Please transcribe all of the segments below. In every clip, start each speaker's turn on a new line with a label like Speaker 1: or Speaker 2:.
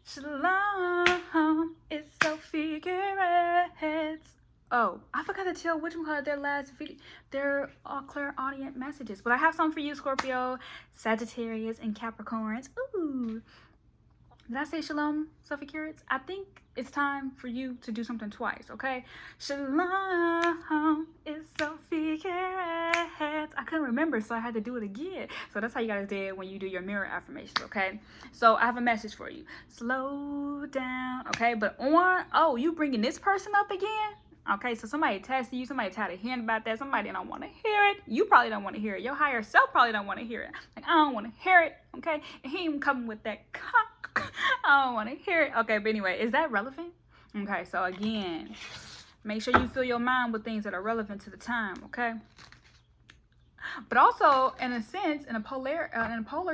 Speaker 1: Shalom, it's Selfie, Carats. Oh, I forgot to tell which one called their last video. They're all clairaudient messages. But I have some for you, Scorpio, Sagittarius, and Capricorns. Ooh. Did I say shalom, Selfie Carats? I think it's time for you to do something twice, okay? Shalom, it's Selfie Carats. I couldn't remember, so I had to do it again. So that's how you guys did when you do your mirror affirmations, okay? So I have a message for you. Slow down, okay? But you bringing this person up again? Okay, so somebody tested you, somebody tired of hearing about that, somebody don't want to hear it. You probably don't want to hear it. Your higher self probably don't want to hear it. Like, I don't want to hear it, okay? And he ain't coming with that cock. I don't want to hear it. Okay, but anyway, is that relevant? Okay, so again, make sure you fill your mind with things that are relevant to the time, okay? But also, in a sense, in a polar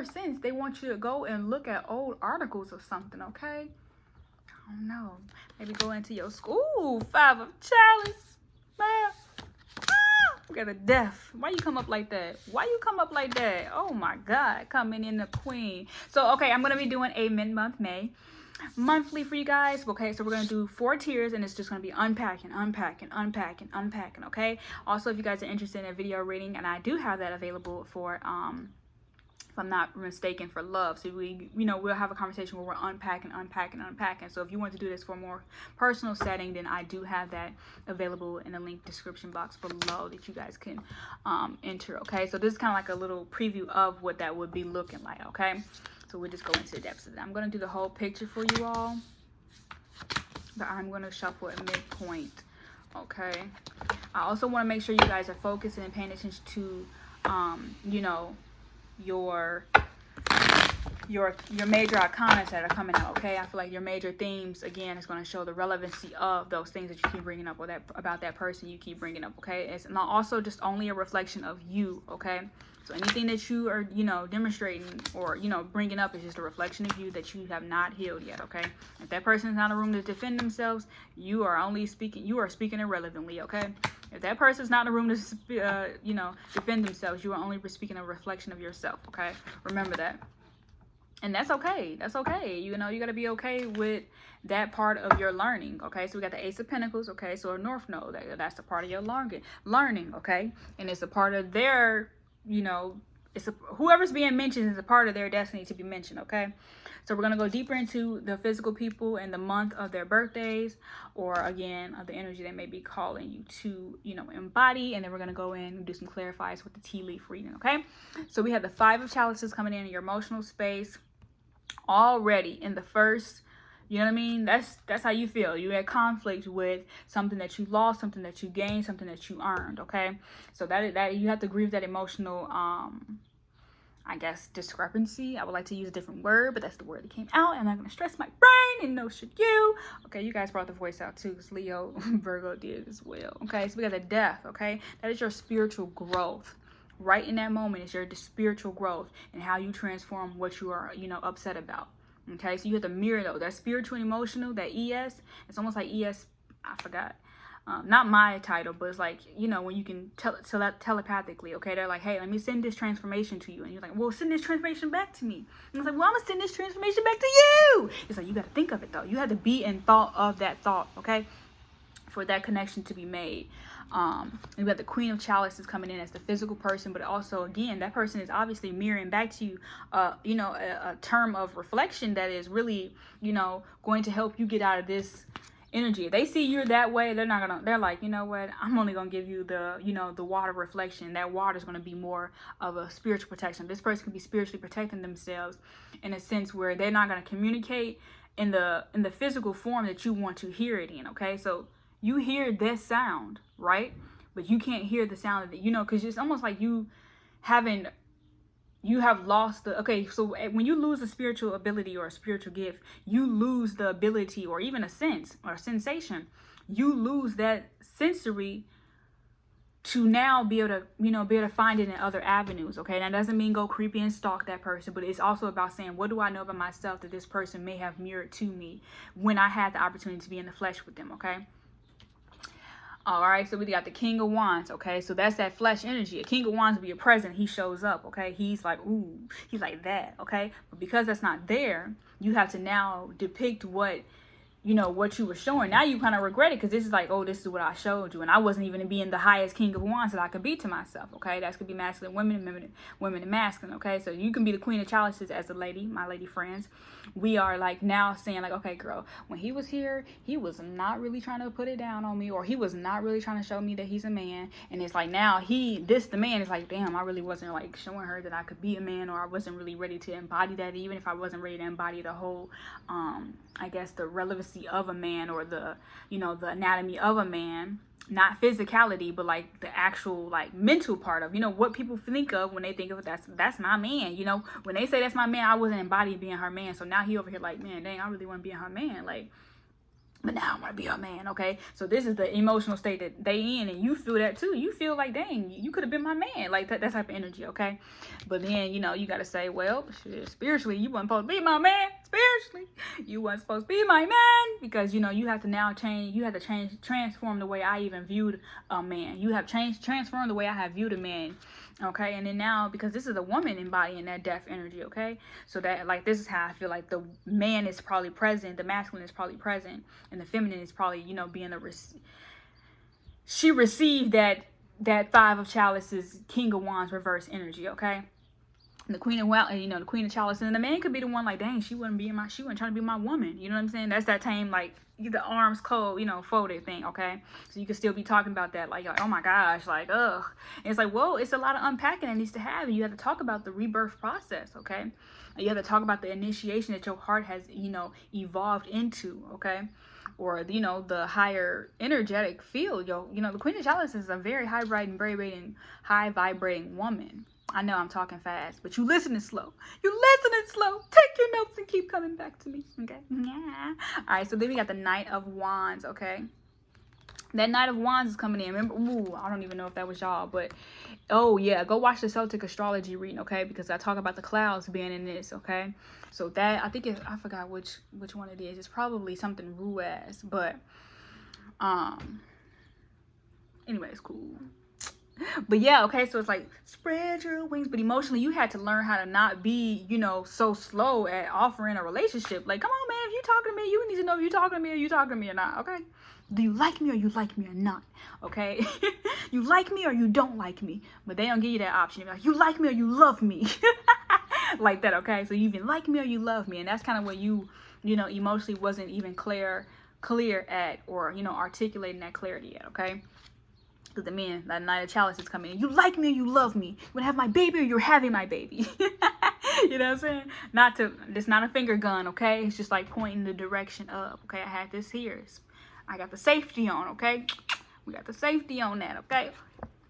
Speaker 1: sense, they want you to go and look at old articles of something, okay? I don't know. Maybe go into your school. 5 of chalice. Look at the death. Why you come up like that? Why you come up like that? Oh my God. Coming in the queen. So, okay, I'm going to be doing a mid-month May monthly for you guys. Okay, so we're going to do 4 tiers, and it's just going to be unpacking, okay? Also, if you guys are interested in a video reading, and I do have that available for, if I'm not mistaken, for love. So we'll have a conversation where we're unpacking. So if you want to do this for a more personal setting, then I do have that available in the link description box below that you guys can enter, okay? So this is kind of like a little preview of what that would be looking like, okay? So we'll just go into the depths of that. I'm going to do the whole picture for you all, but I'm going to shuffle at midpoint, okay? I also want to make sure you guys are focusing and paying attention to, your major arcanas that are coming out, okay? I feel like your major themes, again, is going to show the relevancy of those things that you keep bringing up, or that about that person you keep bringing up, okay? It's not also just only a reflection of you, okay? So anything that you are, demonstrating or, bringing up is just a reflection of you that you have not healed yet, okay? If that person is not in a room to defend themselves, you are speaking irrelevantly, okay? If that person's not in a room to, defend themselves, you are only speaking a reflection of yourself, okay? Remember that. And that's okay. That's okay. You got to be okay with that part of your learning, okay? So we got the Ace of Pentacles, okay? So a North Node, that's the part of your learning, okay? And it's a part of their, whoever's being mentioned is a part of their destiny to be mentioned, okay? So we're going to go deeper into the physical people and the month of their birthdays, or again, of the energy they may be calling you to, embody. And then we're going to go in and do some clarifies with the tea leaf reading, okay? So we have the 5 of chalices coming in your emotional space already in the first, you know what I mean? That's how you feel. You had conflict with something that you lost, something that you gained, something that you earned, okay? So that you have to grieve that emotional, I guess, discrepancy. I would like to use a different word, but that's the word that came out. I'm not going to stress my brain, and no should you. Okay, you guys brought the voice out too, because Leo, Virgo did as well. Okay, so we got the death, okay? That is your spiritual growth. Right in that moment is your spiritual growth and how you transform what you are, upset about. Okay, so you have to mirror though. That spiritual and emotional, that ES, it's almost like ES, I forgot. Not my title, but it's like, when you can telepathically, okay? They're like, hey, let me send this transformation to you. And you're like, well, send this transformation back to me. And it's like, well, I'm going to send this transformation back to you. It's like, you got to think of it, though. You have to be in thought of that thought, okay? For that connection to be made. And we have the Queen of Chalices coming in as the physical person, but also, again, that person is obviously mirroring back to you, a term of reflection that is really, going to help you get out of this energy. If they see you're that way, they're like, you know what, I'm only gonna give you the, the water reflection. That water is going to be more of a spiritual protection. This person can be spiritually protecting themselves in a sense where they're not going to communicate in the physical form that you want to hear it in, okay? So you hear this sound, right? But you can't hear the sound of it, because it's almost like you have lost so when you lose a spiritual ability or a spiritual gift, you lose the ability, or even a sense or a sensation. You lose that sensory to now be able to find it in other avenues, okay? That doesn't mean go creepy and stalk that person, but it's also about saying, what do I know about myself that this person may have mirrored to me when I had the opportunity to be in the flesh with them, okay? All right, so we got the King of Wands, okay? So that's that flesh energy. A King of Wands will be a present. He shows up, okay? He's like, ooh, he's like that, okay? But because that's not there, you have to now depict what, you know, what you were showing. Now you kind of regret it because this is like, oh, this is what I showed you. And I wasn't even being the highest King of Wands that I could be to myself, okay? That could be masculine, women and masculine, okay? So you can be the Queen of Chalices as a lady, my lady friends. We are like now saying like, okay, girl, when he was here, he was not really trying to put it down on me, or he was not really trying to show me that he's a man. And it's like now the man is like, damn, I really wasn't like showing her that I could be a man, or I wasn't really ready to embody that, even if I wasn't ready to embody the whole, I guess the relevancy of a man, or the, you know, the anatomy of a man. Not physicality, but like the actual like mental part of, you know, what people think of when they think of that's my man. You know, when they say that's my man, I wasn't embodying being her man. So now he over here like, man, dang, I really want to be her man. Like, but now I want to be her man, okay? So this is the emotional state that they in, and you feel that too. You feel like, dang, you could have been my man, like that type of energy, okay? But then, you know, you got to say, well, shit, spiritually, you wasn't supposed to be my man. Spiritually, you wasn't supposed to be my man, because, you know, you have to now change. You have to transform the way I even viewed a man. You have transformed the way I have viewed a man. Okay, and then now, because this is a woman embodying that death energy, okay? So that, like, this is how I feel like the man is probably present, the masculine is probably present, and the feminine is probably, you know, being she received that Five of Chalices, King of Wands reverse energy, okay? And the Queen of the Queen of Chalices, and the man could be the one like, dang, she wasn't trying to be my woman, you know what I'm saying? That's that same, like, the arms cold, you know, folded thing, okay? So you can still be talking about that, like oh my gosh, like, ugh. And it's like, whoa, it's a lot of unpacking that needs to happen. You have to talk about the rebirth process, okay? And you have to talk about the initiation that your heart has, you know, evolved into, okay? Or, you know, the higher energetic field. You know, the Queen of Chalices is a very high vibrating woman. I know I'm talking fast, but you listening slow. Take your notes and keep coming back to me, okay? Yeah. All right, so then we got the Knight of Wands, okay? That Knight of Wands is coming in. Remember, ooh, I don't even know if that was y'all, but oh yeah, go watch the Celtic astrology reading, okay? Because I talk about the clouds being in this, okay? So that, I think I forgot which one it is. It's probably something Ruaz, but anyway, it's cool. But yeah, okay, so it's like spread your wings, but emotionally you had to learn how to not be, you know, so slow at offering a relationship. Like, come on, man, if you talking to me, you need to know if you talking to me or you talking to me or not, okay? Do you like me or you like me or not, okay? You like me or you don't like me, but they don't give you that option. You're like, you like me or you love me. Like that, okay? So you even like me or you love me, and that's kind of what you know, emotionally wasn't even clear at, or, you know, articulating that clarity yet, okay? The men, that Knight of Chalices is coming in. You like me or you love me. You want to have my baby or you're having my baby. You know what I'm saying? It's not a finger gun, okay? It's just like pointing the direction up, okay? I had this here. I got the safety on, okay? We got the safety on that, okay?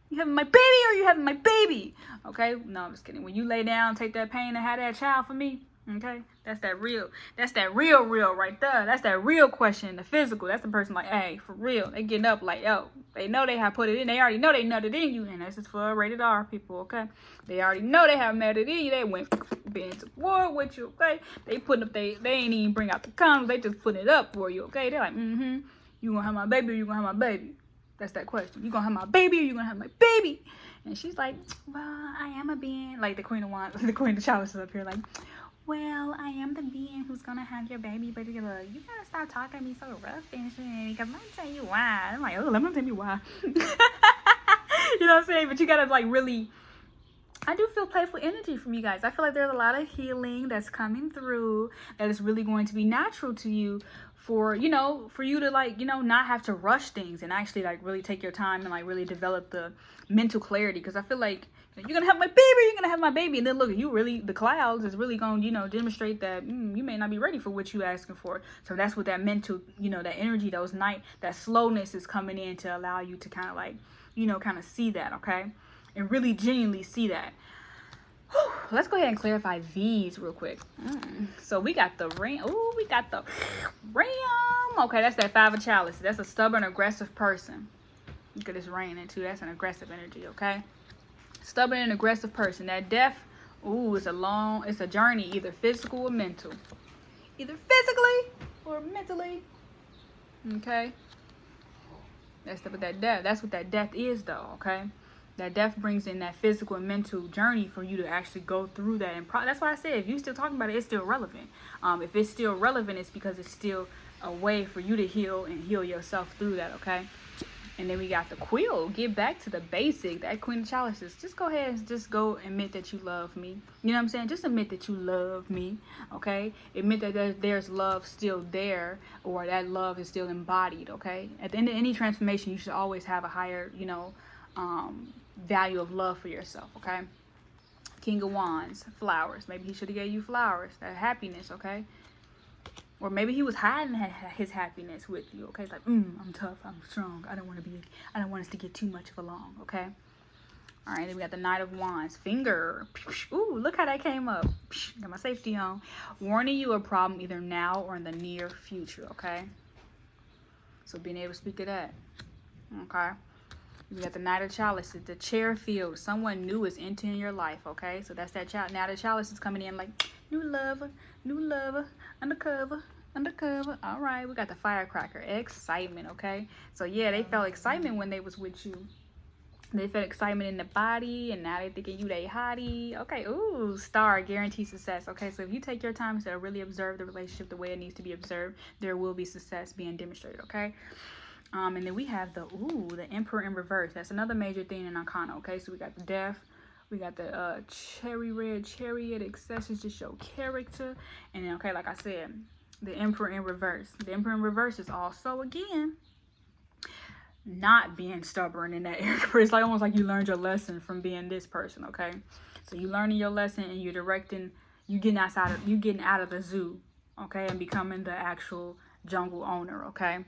Speaker 1: You having my baby or you having my baby? Okay? No, I'm just kidding. When you lay down, take that pain and have that child for me, okay? That's that real right there. That's that real question, the physical. That's the person like, hey, for real. They getting up like, yo, they know they have put it in. They already know they nutted in you. And this is for rated R people, okay? They already know they have nutted in you. They went been to war with you, okay? They putting up, they ain't even bring out the condoms. They just putting it up for you, okay? They're like, you gonna have my baby or you gonna have my baby? That's that question. You gonna have my baby or you gonna have my baby? And she's like, well, I am a being. Like the Queen of Wands, the Queen of Chalices up here, like, well, I am the being who's gonna have your baby, but you gotta stop talking to me so rough and shit, because let me tell you why. I'm like, oh, let me tell you why. You know what I'm saying? But you gotta like really, I do feel playful energy from you guys. I feel like there's a lot of healing that's coming through that is really going to be natural to you for, you know, for you to like, you know, not have to rush things and actually like really take your time and like really develop the mental clarity. Because I feel like you're gonna have my baby, you're gonna have my baby, and then look, you really, the clouds is really gonna, you know, demonstrate that you may not be ready for what you asking for. So that's what that mental, you know, that energy, that slowness is coming in to allow you to kind of like, you know, kind of see that, okay, and really genuinely see that. Whew. Let's go ahead and clarify these real quick. So we got the ram. Oh, we got the ram. Okay, that's that Five of Chalices. That's a stubborn, aggressive person. Look at this raining too. That's an aggressive energy, okay? Stubborn and aggressive person. That death, ooh, it's a journey, either physical or mental. Either physically or mentally. Okay? That's what that death is, though, okay? That death brings in that physical and mental journey for you to actually go through that. And that's why I said, if you're still talking about it, it's still relevant. If it's still relevant, it's because it's still a way for you to heal and heal yourself through that, okay? And then we got the quill. Get back to the basic. That Queen of Chalices. Just go ahead and just go admit that you love me. You know what I'm saying? Just admit that you love me. Okay? Admit that there's love still there, or that love is still embodied. Okay? At the end of any transformation, you should always have a higher, value of love for yourself. Okay? King of Wands. Flowers. Maybe he should have gave you flowers. That happiness. Okay? Or maybe he was hiding his happiness with you, okay? It's like, I'm tough, I'm strong. I don't want us to get too much of along, okay? All right, then we got the Knight of Wands. Finger. Ooh, look how that came up. Got my safety on. Warning you a problem either now or in the near future, okay? So being able to speak of that, okay? We got the Knight of Chalices, the chair field. Someone new is entering your life, okay? So that's that child. Now the Chalice is coming in like, new lover, undercover. All right, we got the Firecracker, excitement, okay? So yeah, they felt excitement when they was with you. They felt excitement in the body, and now they thinking you they hottie. Okay, ooh, Star, guaranteed success. Okay, so if you take your time to really observe the relationship the way it needs to be observed, there will be success being demonstrated, okay? And then we have the Emperor in reverse. That's another major thing in Arcana, okay? So we got the Death. We got the cherry red chariot, accessories to show character. And then, okay, like I said, the Emperor in reverse. The Emperor in reverse is also, again, not being stubborn in that area. It's like almost like you learned your lesson from being this person, okay? So you learning your lesson and you're directing, you getting out of the zoo, okay? And becoming the actual jungle owner, okay?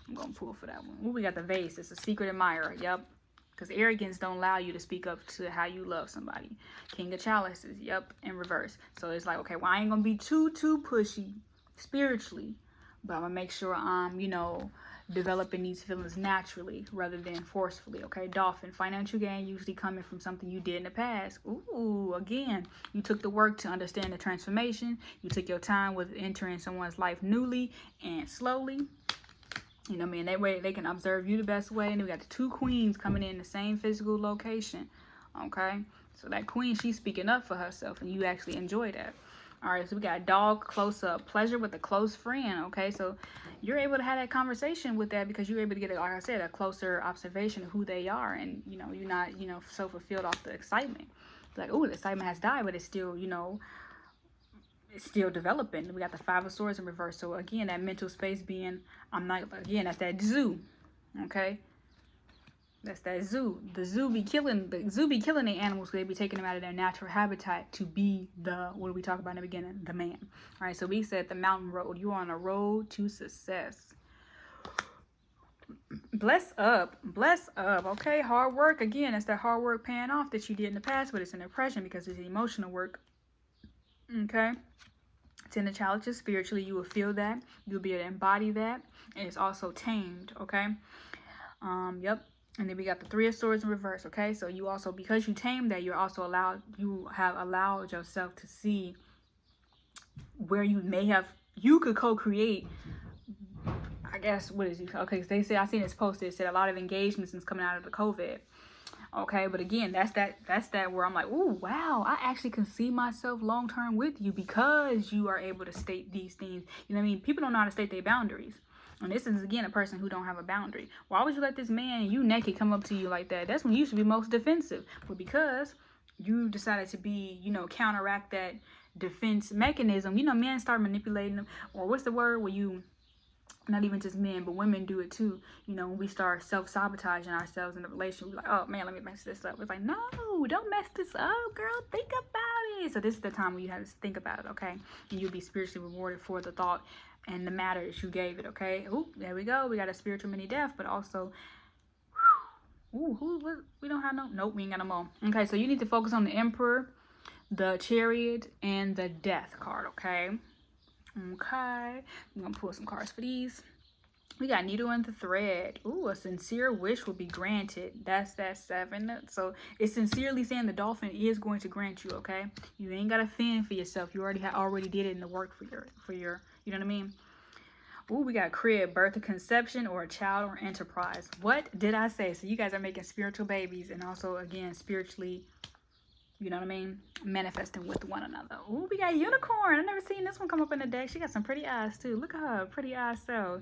Speaker 1: I'm going to pull for that one. Ooh, we got the Vase. It's a secret admirer. Yep. Because arrogance don't allow you to speak up to how you love somebody. King of Chalices. Yep. In reverse. So it's like, okay, well, I ain't going to be too pushy spiritually. But I'm going to make sure I'm, developing these feelings naturally rather than forcefully. Okay. Dolphin. Financial gain usually coming from something you did in the past. Ooh, again, you took the work to understand the transformation. You took your time with entering someone's life newly and slowly. You know what I mean? That way they can observe you the best way. And then we got the two queens coming in the same physical location. Okay? So that queen, she's speaking up for herself. And you actually enjoy that. All right. So we got dog close up. Pleasure with a close friend. Okay? So you're able to have that conversation with that because you're able to get, like I said, a closer observation of who they are. And, you're not, so fulfilled off the excitement. Like, oh, the excitement has died, but it's still, it's still developing. We got the Five of Swords in reverse. So again, that mental space being, that's that zoo. Okay. That's that zoo. The zoo be killing the animals because they be taking them out of their natural habitat to be what did we talk about in the beginning? The man. All right. So we said the mountain road. You're on a road to success. Bless up. Okay. Hard work. Again, that's that hard work paying off that you did in the past, but it's an impression because it's emotional work. Okay. It's in the challenges spiritually. You will feel that. You'll be able to embody that. And it's also tamed. Okay. Yep. And then we got the Three of Swords in reverse. Okay. So you also, because you tamed that, you have allowed yourself to see where you could co-create. I guess, what is it? Okay. They say, I seen this post. It said a lot of engagements since coming out of the COVID. Okay, but again, that's that where I'm like, oh wow, I actually can see myself long term with you because you are able to state these things. You know what I mean? People don't know how to state their boundaries. And this is again a person who don't have a boundary. Why would you let this man, you naked, come up to you like that? That's when you should be most defensive. But because you decided to be, counteract that defense mechanism, men start manipulating them, or what's the word where you, not even just men, but women do it too. When we start self-sabotaging ourselves in a relationship, we're like, oh man, let me mess this up. It's like, no, don't mess this up, girl. Think about it. So this is the time when you have to think about it, okay? And you'll be spiritually rewarded for the thought and the matter that you gave it, okay? Ooh, there we go. We got a spiritual mini death, but also, we don't have nope, we ain't got no more. Okay, so you need to focus on the Emperor, the Chariot, and the Death card, okay? Okay, I'm gonna pull some cards for these. We got Needle and the Thread. Ooh, a sincere wish will be granted. That's that 7. So it's sincerely saying the dolphin is going to grant you. Okay, you ain't gotta fend for yourself. You already did it in the work for your. You know what I mean? Ooh, we got crib, birth or conception, or a child or enterprise. What did I say? So you guys are making spiritual babies, and also, again, spiritually, you know what I mean, manifesting with one another. Ooh, we got unicorn. I've never seen this one come up in the deck. She got some pretty eyes too. Look at her, pretty eyes. So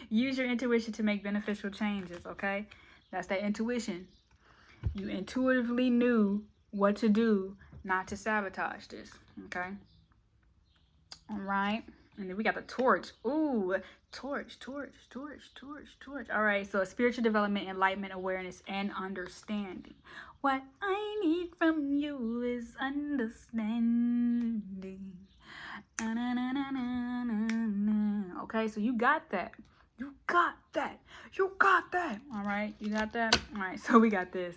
Speaker 1: use your intuition to make beneficial changes, okay? That's that intuition. You intuitively knew what to do not to sabotage this, okay? All right. And then we got the torch. Ooh, torch. All right, so spiritual development, enlightenment, awareness, and understanding. What I need from you is understanding. Okay, so you got that. You got that. All right, you got that. All right, so we got this.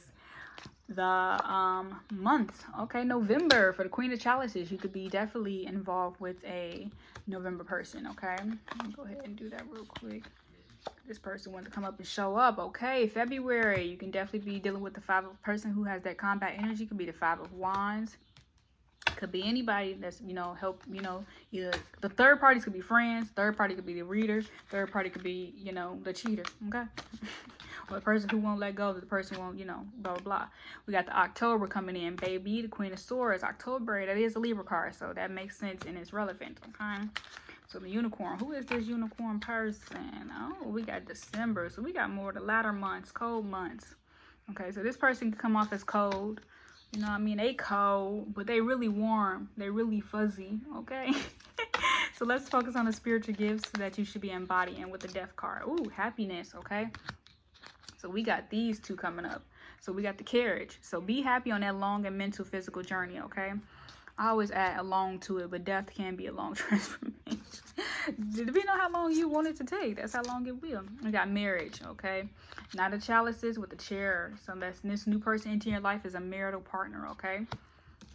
Speaker 1: The month, okay, November, for the Queen of Chalices. You could be definitely involved with a November person, okay? Let me go ahead and do that real quick. This person wants to come up and show up, okay? February, you can definitely be dealing with the person who has that combat energy. Could be the 5 of Wands. Could be anybody that's, you know, help, you know, either the third parties could be friends, third party could be the reader, third party could be, you know, the cheater, okay? Or the person who won't let go, the person won't, you know, blah, blah, blah. We got the October coming in, baby. The Queen of Swords, October. That is a Libra card, so that makes sense and it's relevant, okay? So the unicorn. Who is this unicorn person? Oh, we got December. So we got more of the latter months, cold months. Okay, so this person can come off as cold. You know what I mean? They cold, but they really warm. They really fuzzy, okay? So let's focus on the spiritual gifts that you should be embodying with the Death card. Ooh, happiness, okay? So we got these two coming up. So we got the carriage. So be happy on that long and mental, physical journey, okay? I always add a long to it, but death can be a long transformation. Depending on how long you want it to take, that's how long it will. We got marriage, okay? Not the chalices with the chair. So that's this new person into your life is a marital partner, okay?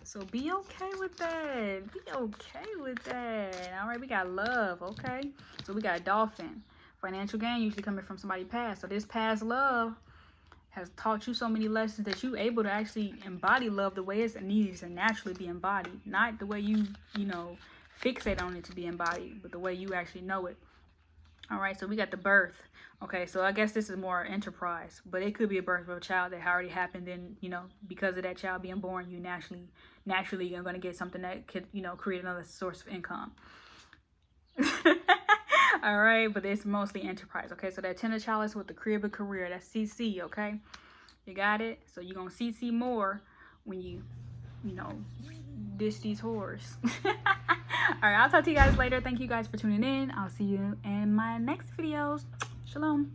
Speaker 1: So be okay with that. Be okay with that. All right, we got love, okay? So we got dolphin. Financial gain usually coming from somebody past. So this past love has taught you so many lessons that you're able to actually embody love the way it needs to naturally be embodied. Not the way you know, fixate on it to be embodied, but the way you actually know it. All right, so we got the birth. Okay, so I guess this is more enterprise, but it could be a birth of a child that already happened. Then, you know, because of that child being born, you naturally you're going to get something that could, you know, create another source of income. All right, but it's mostly enterprise. Okay, so that 10 of chalice with the crib of career, that's CC. Okay, you got it. So you're gonna CC more when you know, dish these whores. All right, I'll talk to you guys later. Thank you guys for tuning in. I'll see you in my next videos. Shalom.